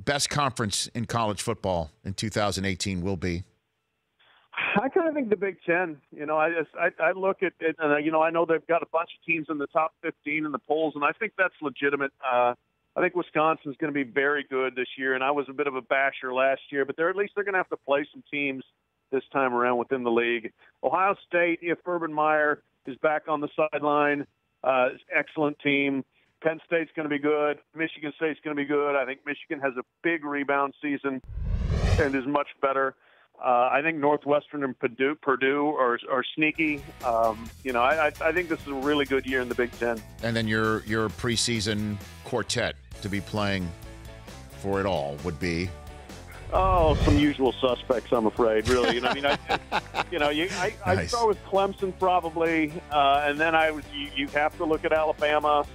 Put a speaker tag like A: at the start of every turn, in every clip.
A: best conference in college football in 2018 will be?
B: I kind of think the Big Ten. I look at it, and I know they've got a bunch of teams in the top 15 in the polls, and I think that's legitimate. I think Wisconsin's going to be very good this year, and I was a bit of a basher last year, but at least they're going to have to play some teams this time around within the league. Ohio State, if Urban Meyer is back on the sideline, excellent team. Penn State's going to be good. Michigan State's going to be good. I think Michigan has a big rebound season and is much better. I think Northwestern and Purdue are sneaky. I think this is a really good year in the Big Ten.
A: And then your preseason quartet to be playing for it all would be?
B: Oh, some usual suspects, I'm afraid. Really, I
A: Nice.
B: start with Clemson probably, and then you have to look at Alabama.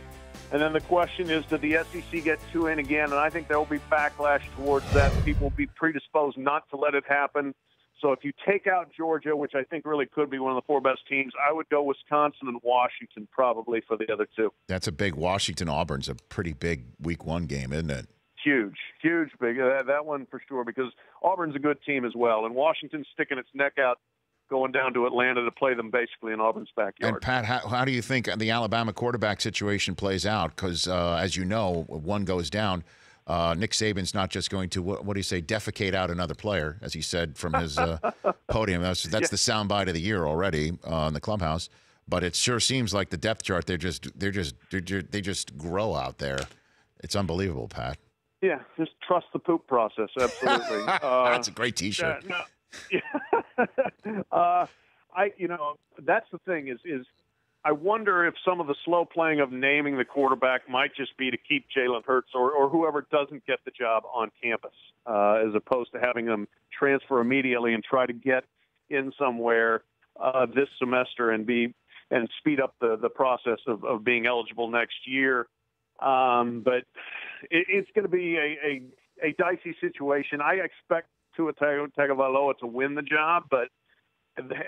B: And then the question is, did the SEC get two in again? And I think there will be backlash towards that. People will be predisposed not to let it happen. So if you take out Georgia, which I think really could be one of the four best teams, I would go Wisconsin and Washington probably for the other two.
A: That's a big Washington-Auburn's a pretty big Week 1 game, isn't it?
B: Huge, big. That one for sure, because Auburn's a good team as well. And Washington's sticking its neck out, going down to Atlanta to play them basically in Auburn's backyard.
A: And, Pat, how do you think the Alabama quarterback situation plays out? Because, as you know, one goes down. Nick Saban's not just going to, what do you say, defecate out another player, as he said from his podium. That's the soundbite of the year already in the clubhouse. But it sure seems like the depth chart, they just grow out there. It's unbelievable, Pat.
B: Yeah, just trust the poop process. Absolutely.
A: That's a great T-shirt.
B: That's the thing is I wonder if some of the slow playing of naming the quarterback might just be to keep Jalen Hurts or whoever doesn't get the job on campus, as opposed to having them transfer immediately and try to get in somewhere this semester and speed up the process of being eligible next year. But it's going to be a dicey situation. I expect Tua Tagovailoa to win the job, but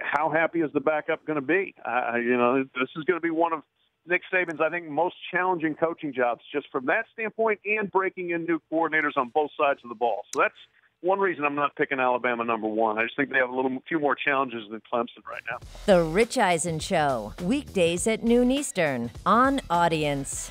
B: how happy is the backup going to be? This is going to be one of Nick Saban's, I think, most challenging coaching jobs, just from that standpoint, and breaking in new coordinators on both sides of the ball. So that's one reason I'm not picking Alabama number one. I just think they have a few more challenges than Clemson right now.
C: The Rich Eisen Show, weekdays at noon Eastern on Audience.